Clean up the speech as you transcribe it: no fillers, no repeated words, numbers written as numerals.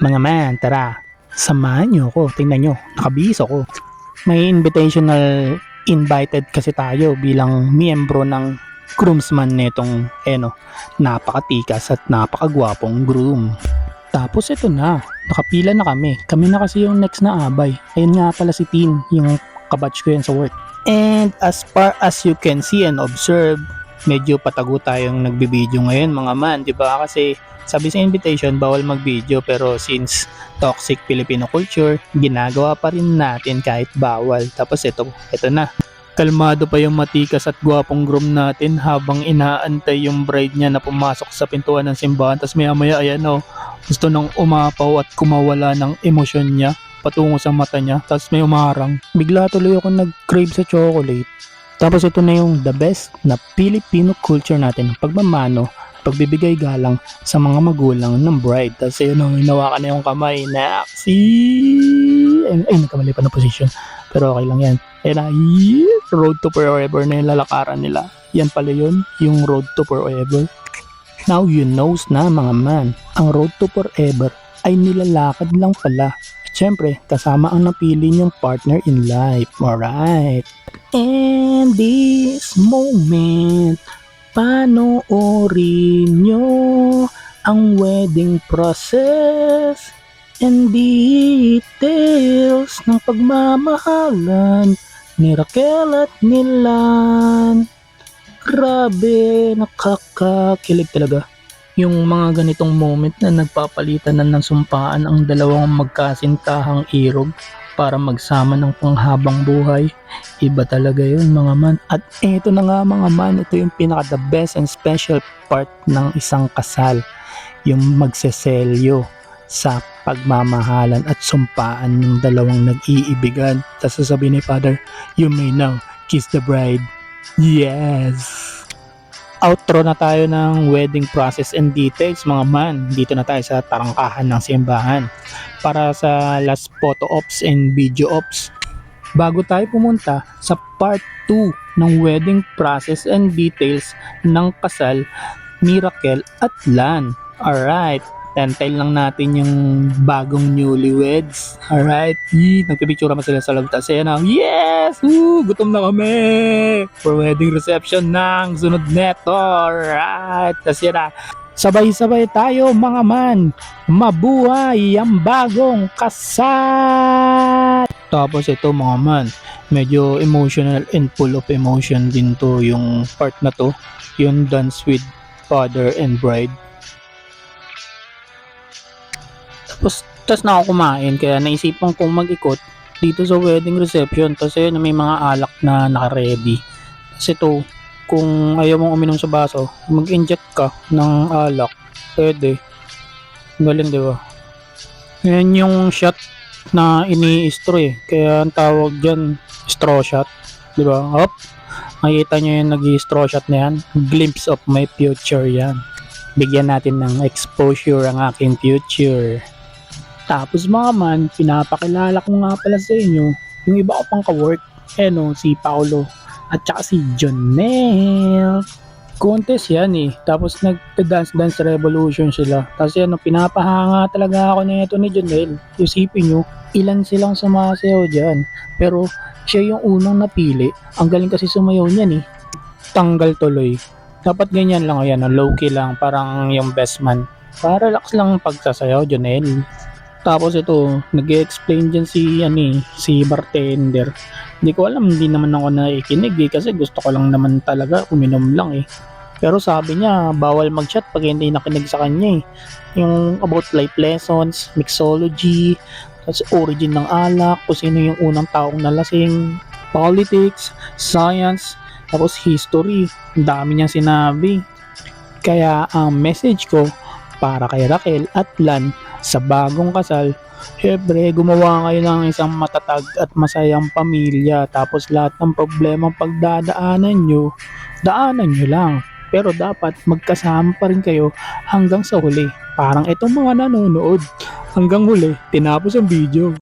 Mga man, tara, samahan nyo ako. Tingnan nyo, nakabihis ako. May invitational invited kasi tayo bilang miyembro ng groomsman netong napakatikas at napakagwapong groom. Tapos ito na, nakapila na kami. Kami na kasi yung next na abay. Ayun nga pala si Tin, yung kabatch ko yan sa work. And as far as you can see and observe, medyo patago tayong nagbibideo ngayon mga man, di ba? Kasi sabi sa invitation, bawal mag-video, pero since toxic Filipino culture, ginagawa pa rin natin kahit bawal. Tapos ito na. Kalmado pa yung matikas at gwapong groom natin habang inaantay yung bride niya na pumasok sa pintuan ng simbahan. Tapos maya ayan gusto nang umapaw at kumawala ng emosyon niya patungo sa mata niya. Tapos may umarang. Bigla tuloy ako nag-crave sa chocolate. Tapos ito na yung the best na Filipino culture natin, pagmamano, pagbibigay galang sa mga magulang ng bride. Tapos yun, hinawakan na yung kamay na nagkamali pa na position. Pero okay lang yan. Ayun na, road to forever na yung lalakaran nila. Yan pala yun, yung road to forever. Now you knows na mga man, ang road to forever ay nilalakad lang pala. At syempre, kasama ang napili niyong partner in life. Alright. And this moment, panoorin nyo ang wedding process and details ng pagmamahalan ni Raquel at Nilan. Grabe, nakakakilig talaga. Yung mga ganitong moment na nagpapalitan na ng sumpaan ang dalawang magkasintahang irog para magsama ng panghabang buhay. Iba talaga yun mga man. At ito na nga mga man, ito yung pinaka the best and special part ng isang kasal. Yung magseselyo sa pagmamahalan at sumpaan ng dalawang nag-iibigan. Tapos sasabihin ni Father, you may now kiss the bride. Yes! Outro na tayo ng wedding process and details mga man. Dito na tayo sa tarangkahan ng simbahan para sa last photo ops and video ops. Bago tayo pumunta sa part 2 ng wedding process and details ng kasal ni Raquel at Lan. Alright, tentail lang natin yung bagong newlyweds. Alright, nagpipicture naman sila sa loob. Tapos yan na, yes! Gutom na kami! For wedding reception ng sunod neto. Alright, tapos yan na. Sabay-sabay tayo mga man. Mabuhay ang bagong kasal! Tapos ito mga man, medyo emotional and full of emotion din to yung part na to. Yung dance with father and bride. Tapos na ako kumain, kaya naisipan kong mag-ikot dito sa wedding reception. Tapos yun, may mga alak na naka-ready. Tapos ito, kung ayaw mong uminom sa baso, mag-inject ka ng alak. Pwede. Galing, di ba? Yan yung shot na ini-straw eh. Kaya ang tawag dyan, straw shot. Di ba? Hop! Makikita nyo yung nag-straw shot na yan. Glimpse of my future yan. Bigyan natin ng exposure ang aking future. Tapos mga man, pinapakilala ko nga pala sa inyo yung iba ko pang ka-work, si Paolo at saka si Jonel. Contest yan eh. Tapos nagda-dance revolution sila. Tapos pinapahanga talaga ako na ito ni Jonel. Isipin nyo, ilan silang sumasayaw dyan. Pero siya yung unang napili. Ang galing kasi sumayaw niyan eh. Tanggal tuloy. Dapat ganyan lang, low-key lang, parang yung best man. Para relax lang pagsasayaw, Jonel. Tapos ito, nag-explain dyan si bartender. Hindi ko alam, hindi naman ako naikinig kasi gusto ko lang naman talaga, uminom lang eh. Pero sabi niya, bawal mag-chat pag hindi nakinig sa kanya eh. Yung about life lessons, mixology, tapos origin ng alak, kung sino yung unang taong nalasing, politics, science, tapos history. Ang dami niyang sinabi. Kaya ang message ko para kay Raquel at Lan sa bagong kasal, syempre gumawa kayo ng isang matatag at masayang pamilya. Tapos lahat ng problema pagdadaanan nyo, daanan nyo lang. Pero dapat magkasama pa rin kayo hanggang sa huli. Parang itong mga nanonood hanggang huli, tinapos ang video.